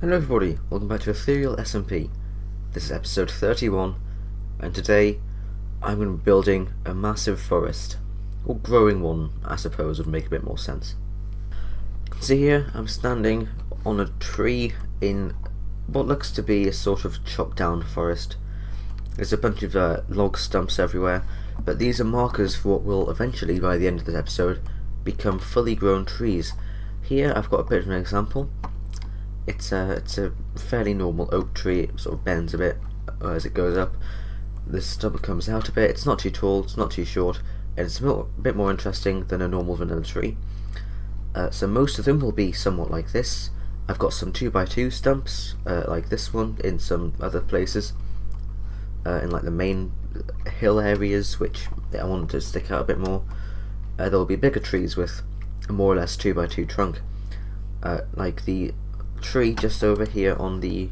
Hello everybody, welcome back to Ethereal SMP. This is episode 31, and today I'm going to be building a massive forest, or growing one I suppose would make a bit more sense. You can see here I'm standing on a tree in what looks to be a sort of chopped down forest. There's a bunch of log stumps everywhere, but these are markers for what will eventually, by the end of this episode, become fully grown trees. Here I've got a bit of an example. It's a fairly normal oak tree. It sort of bends a bit as it goes up. The stump comes out a bit. It's not too tall, it's not too short, and it's a bit more interesting than a normal vanilla tree. So most of them will be somewhat like this. I've got some 2x2 stumps like this one in some other places, in like the main hill areas, which I wanted to stick out a bit more. There will be bigger trees with a more or less 2x2 trunk, like the tree just over here on the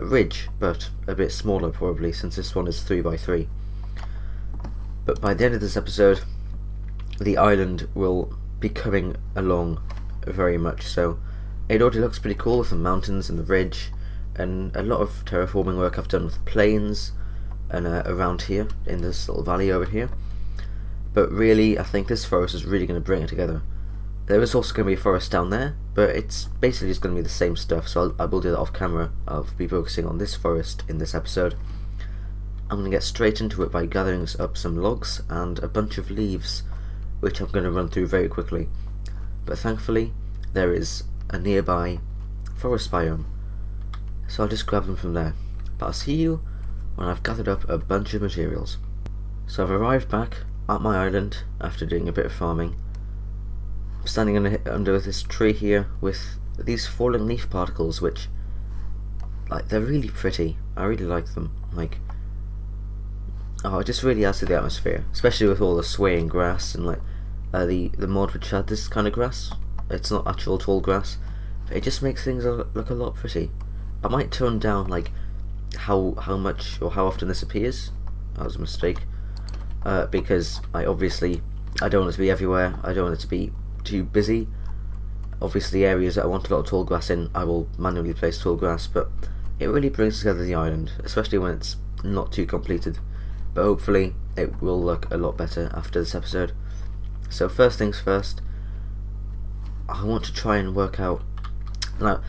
ridge, but a bit smaller probably, since this one is 3x3. But by the end of this episode, the island will be coming along very much so. It already looks pretty cool with the mountains and the ridge, and a lot of terraforming work I've done with plains and around here in this little valley over here. But really, I think this forest is really going to bring it together. There is also going to be a forest down there, but it's basically just going to be the same stuff, so I will do that off camera. I'll be focusing on this forest in this episode. I'm going to get straight into it by gathering up some logs and a bunch of leaves, which I'm going to run through very quickly. But thankfully, there is a nearby forest biome, so I'll just grab them from there. But I'll see you when I've gathered up a bunch of materials. So I've arrived back at my island after doing a bit of farming. I'm standing under this tree here with these falling leaf particles, which, like, they're really pretty. I really like them. Like, oh, it just really adds to the atmosphere, especially with all the swaying grass and like the mod which had this kind of grass. It's not actual tall grass, but it just makes things look a lot pretty. I might tone down like how much or how often this appears. That was a mistake, because I don't want it to be everywhere. I don't want it to be too busy. Obviously, areas that I want a lot of tall grass in, I will manually place tall grass, but it really brings together the island, especially when it's not too completed. But hopefully it will look a lot better after this episode. So first things first, I want to try and work out. Now,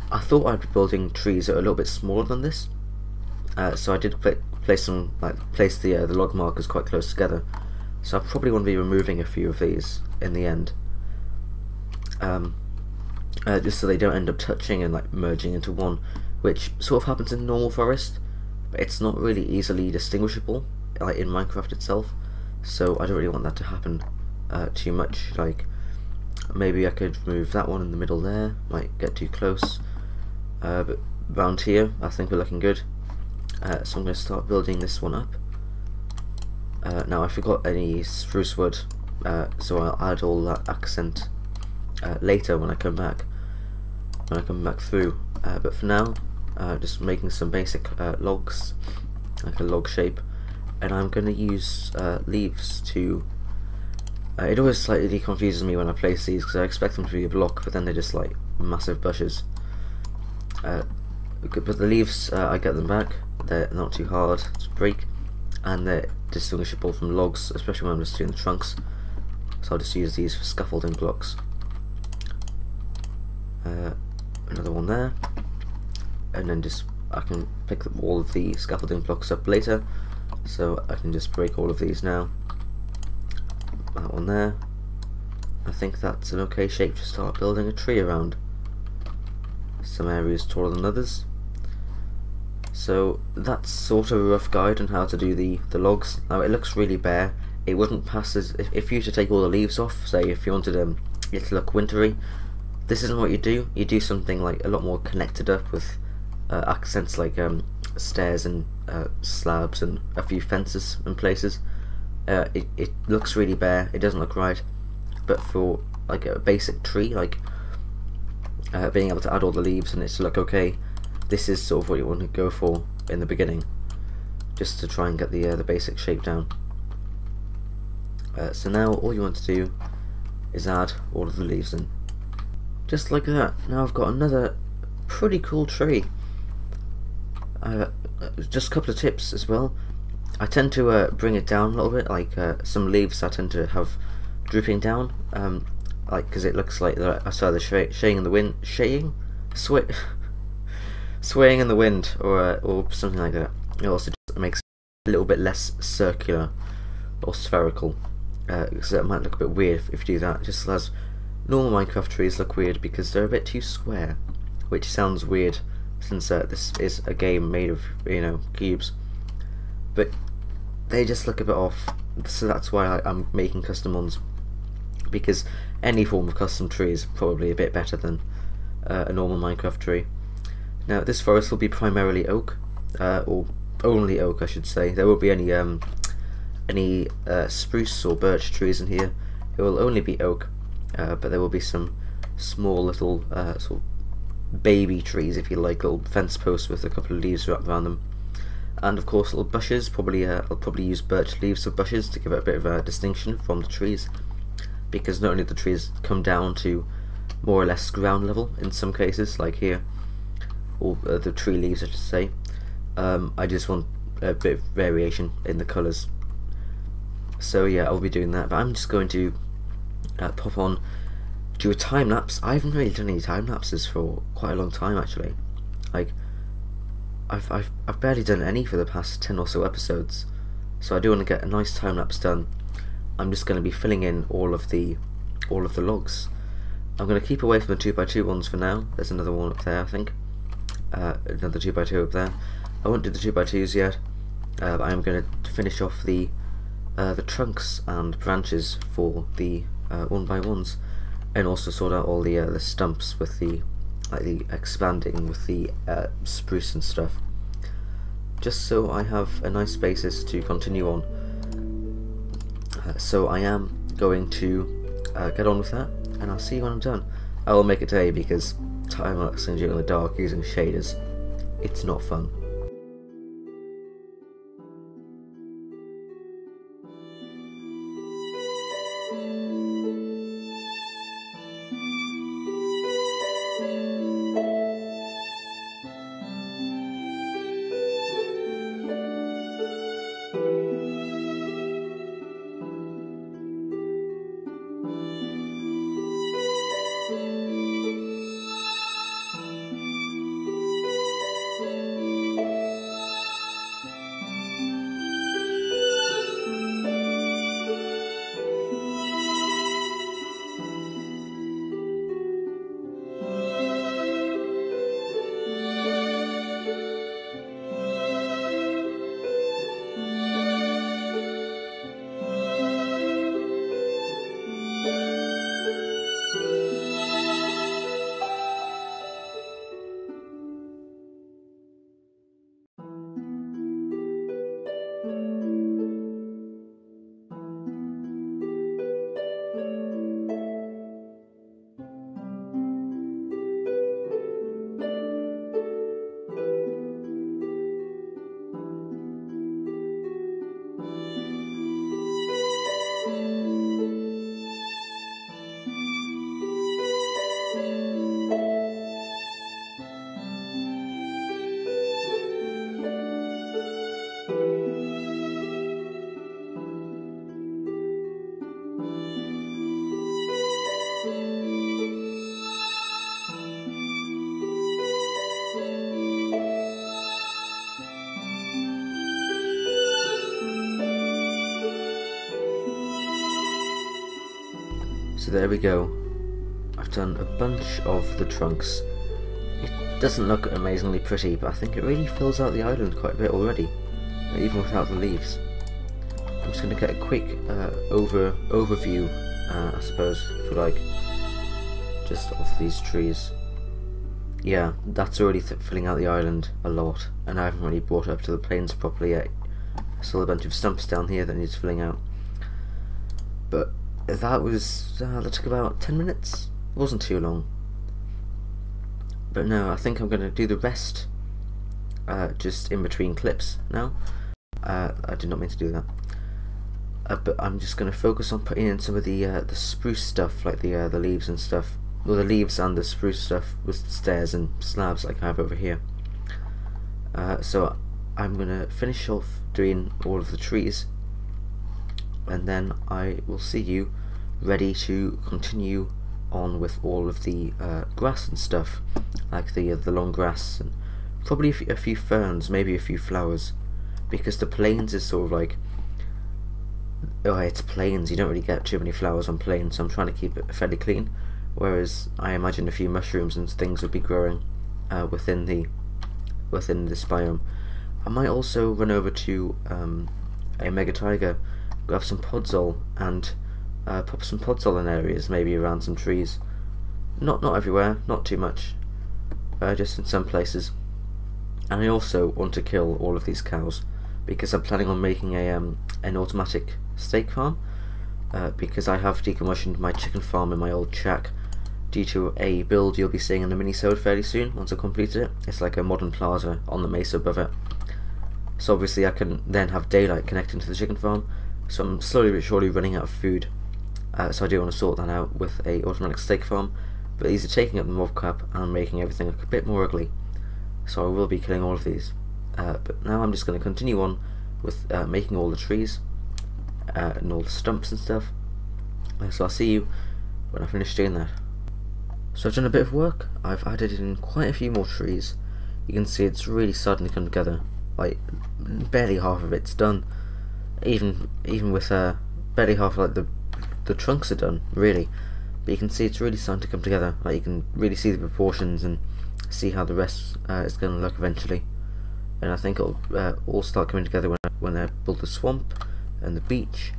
I thought I'd be building trees that are a little bit smaller than this, so I did place the log markers quite close together. So I probably want to be removing a few of these in the end, just so they don't end up touching and like merging into one, which sort of happens in normal forest, but it's not really easily distinguishable like in Minecraft itself. So I don't really want that to happen too much. Like, maybe I could remove that one in the middle there, might get too close, but around here I think we're looking good. So I'm going to start building this one up. Now I forgot any spruce wood, so I'll add all that accent later when I come back through. But for now, just making some basic logs, like a log shape, and I'm going to use leaves to. It always slightly confuses me when I place these because I expect them to be a block, but then they're just like massive bushes. But the leaves, I get them back. They're not too hard to break, and they're distinguishable from logs, especially when I'm just doing the trunks. So I'll just use these for scaffolding blocks. Another one there, and then I can pick up all of the scaffolding blocks up later, so I can just break all of these now. That one there. I think that's an okay shape to start building a tree around. Some areas taller than others. So that's sort of a rough guide on how to do the logs. Now it looks really bare. It wouldn't pass as if you were to take all the leaves off, say if you wanted it to look wintry. This isn't what you do. You do something like a lot more connected up with accents like stairs and slabs and a few fences in places. It looks really bare. It doesn't look right. But for like a basic tree, like being able to add all the leaves and it to look okay, this is sort of what you want to go for in the beginning, just to try and get the basic shape down. So now all you want to do is add all of the leaves in. Just like that. Now I've got another pretty cool tree. Just a couple of tips as well. I tend to bring it down a little bit, like some leaves I tend to have drooping down, like because it looks like they're swaying in the wind, swaying in the wind, or something like that. It also just makes it a little bit less circular or spherical, so it might look a bit weird if you do that. Just as normal Minecraft trees look weird because they're a bit too square, which sounds weird since this is a game made of, you know, cubes, but they just look a bit off. So that's why I'm making custom ones, because any form of custom tree is probably a bit better than a normal Minecraft tree. Now this forest will be primarily oak, or only oak I should say. There won't be any spruce or birch trees in here. It will only be oak, but there will be some small little sort of baby trees, if you like, little fence posts with a couple of leaves wrapped around them, and of course little bushes. I'll probably use birch leaves for bushes to give it a bit of a distinction from the trees, because not only the trees come down to more or less ground level in some cases, like here, or the tree leaves I should say, I just want a bit of variation in the colours. So yeah, I'll be doing that, but I'm just going to pop on, do a time lapse. I haven't really done any time lapses for quite a long time actually. Like I've barely done any for the past 10 or so episodes, so I do want to get a nice time lapse done. I'm just going to be filling in all of the logs. I'm going to keep away from the 2x2 ones for now. There's another one up there I think, another 2x2 up there. I won't do the 2x2s yet, but I am going to finish off the trunks and branches for the 1x1s, and also sort out all the stumps with the expanding with the spruce and stuff, just so I have a nice basis to continue on. So I am going to get on with that, and I'll see you when I'm done. I will make it today because time lapsing during the dark using shaders, it's not fun. So there we go. I've done a bunch of the trunks. It doesn't look amazingly pretty, but I think it really fills out the island quite a bit already, even without the leaves. I'm just going to get a quick overview, I suppose, if you like, just of these trees. Yeah, that's already filling out the island a lot, and I haven't really brought it up to the plains properly yet. Still a bunch of stumps down here that needs filling out. But that took about 10 minutes. It wasn't too long. But no, I think I'm going to do the rest just in between clips now. I did not mean to do that. But I'm just going to focus on putting in some of the spruce stuff, like the leaves and stuff, well, the leaves and the spruce stuff with stairs and slabs like I have over here. So I'm gonna finish off doing all of the trees, and then I will see you ready to continue on with all of the grass and stuff, like the long grass and probably a few ferns, maybe a few flowers, because the plains is sort of like, oh, it's plains, you don't really get too many flowers on plains, so I'm trying to keep it fairly clean, whereas I imagine a few mushrooms and things would be growing within this biome. I might also run over to a mega tiger, grab some podzol and pop some podzol in areas, maybe around some trees. Not everywhere, not too much, just in some places. And I also want to kill all of these cows because I'm planning on making an automatic steak farm, because I have decommissioned my chicken farm in my old shack due to a build you'll be seeing in the mini-sode fairly soon once I've completed it. It's like a modern plaza on the mesa above it. So obviously I can then have daylight connecting to the chicken farm, so I'm slowly but surely running out of food. So I do want to sort that out with a automatic steak farm, but these are taking up the mob cap and making everything look a bit more ugly. So I will be killing all of these. But now I'm just going to continue on with making all the trees and all the stumps and stuff. So I'll see you when I finish doing that. So I've done a bit of work. I've added in quite a few more trees. You can see it's really starting to come together. Like barely half of it's done. Even with barely half, like the trunks are done really. But you can see it's really starting to come together. Like you can really see the proportions and see how the rest is going to look eventually. And I think it'll all start coming together when I build the swamp and the beach,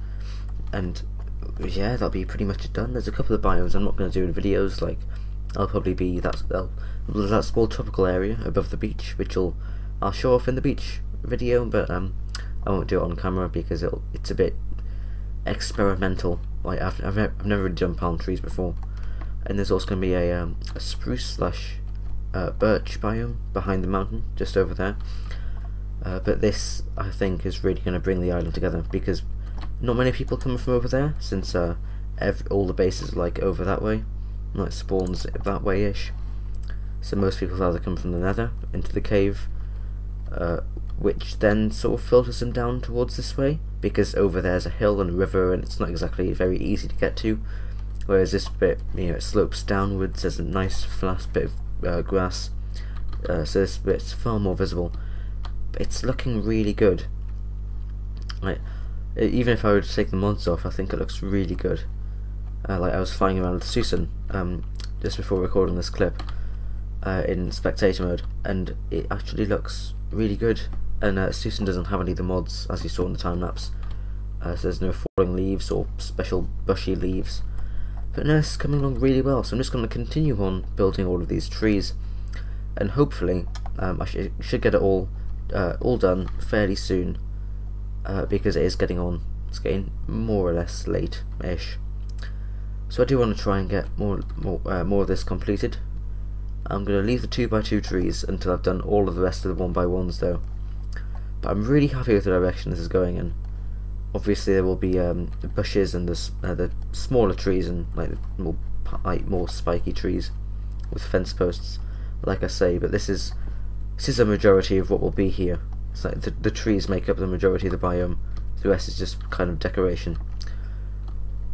and yeah, that'll be pretty much done. There's a couple of biomes I'm not going to do in videos, like I'll probably be that small tropical area above the beach, which I'll show off in the beach video, but I won't do it on camera because it's a bit experimental. Like I've never really done palm trees before. And there's also going to be a spruce slash birch biome behind the mountain just over there. But this, I think, is really going to bring the island together because not many people come from over there, since all the bases are like over that way, like spawns that way-ish. So most people either come from the nether into the cave, which then sort of filters them down towards this way, because over there's a hill and a river and it's not exactly very easy to get to, whereas this bit, it slopes downwards. There's a nice flat bit of grass, so this bit's far more visible. But it's looking really good. Like, even if I were to take the mods off, I think it looks really good. Like I was flying around with Susan just before recording this clip in spectator mode, and it actually looks really good. And Susan doesn't have any of the mods, as you saw in the time lapse. So there's no falling leaves or special bushy leaves. But no, it's coming along really well. So I'm just going to continue on building all of these trees, and hopefully I should get it all done fairly soon, because it is getting on. It's getting more or less late-ish. So I do want to try and get more of this completed. I'm going to leave the 2x2 trees until I've done all of the rest of the 1x1s though. But I'm really happy with the direction this is going in. Obviously there will be the bushes and the smaller trees and like more spiky trees with fence posts, like I say. But this is a majority of what will be here. It's like the trees make up the majority of the biome. The rest is just kind of decoration.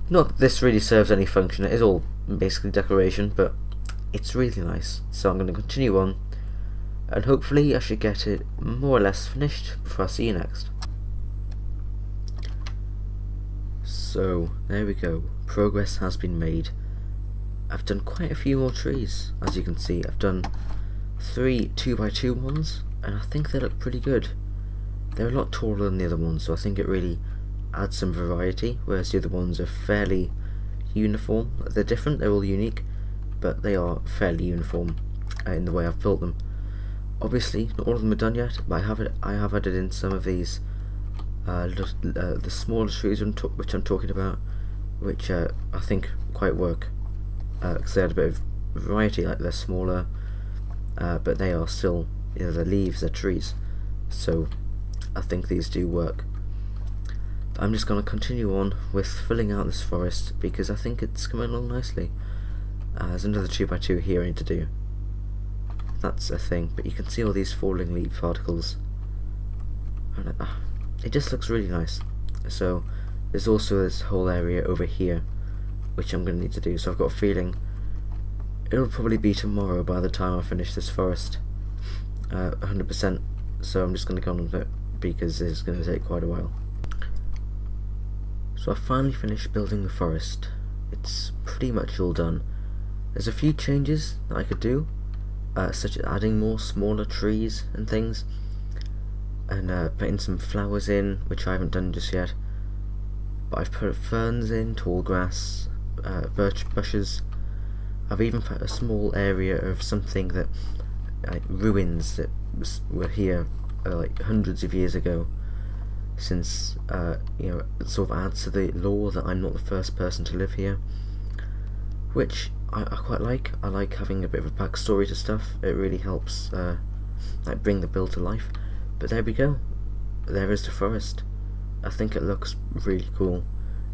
Not that this really serves any function. It is all basically decoration, but it's really nice. So I'm going to continue on, and hopefully I should get it more or less finished before I see you next. So there we go, progress has been made. I've done quite a few more trees, as you can see. I've done 3 2x2 ones, and I think they look pretty good. They're a lot taller than the other ones, so I think it really adds some variety, whereas the other ones are fairly uniform. They're different, they're all unique, but they are fairly uniform in the way I've built them. Obviously not all of them are done yet, but I have added in some of these the smaller trees which I'm talking about, which I think quite work, because they had a bit of variety. Like they're smaller, but they are still, they're leaves, they're trees, so I think these do work. But I'm just going to continue on with filling out this forest because I think it's coming along nicely. There's another 2x2 here I need to do. That's a thing, but you can see all these falling leaf particles. And it just looks really nice. So there's also this whole area over here which I'm going to need to do, so I've got a feeling it'll probably be tomorrow by the time I finish this forest, 100%, so I'm just going to go on with it because it's going to take quite a while. So I finally finished building the forest. It's pretty much all done. There's a few changes that I could do, such as adding more smaller trees and things, and putting some flowers in, which I haven't done just yet. But I've put ferns in, tall grass, birch bushes. I've even put a small area of something that, like ruins that were here like hundreds of years ago, since you know, it sort of adds to the lore that I'm not the first person to live here, which I quite like. I like having a bit of a backstory to stuff. It really helps like bring the build to life. But there we go. There is the forest. I think it looks really cool.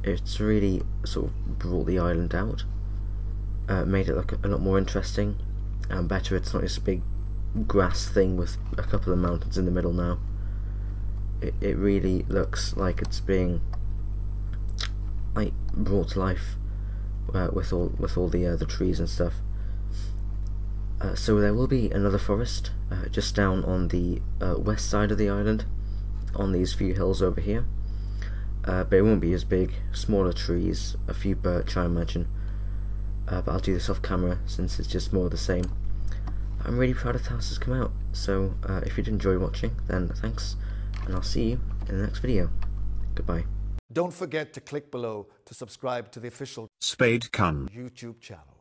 It's really sort of brought the island out, made it look a lot more interesting and better. It's not just a big grass thing with a couple of mountains in the middle now. It really looks like it's being like brought to life with all the trees and stuff. So there will be another forest just down on the west side of the island, on these few hills over here. But it won't be as big, smaller trees, a few birch I imagine, but I'll do this off camera since it's just more of the same. I'm really proud of how this has come out, so if you did enjoy watching, then thanks, and I'll see you in the next video. Goodbye. Don't forget to click below to subscribe to the official Spade Kun YouTube channel.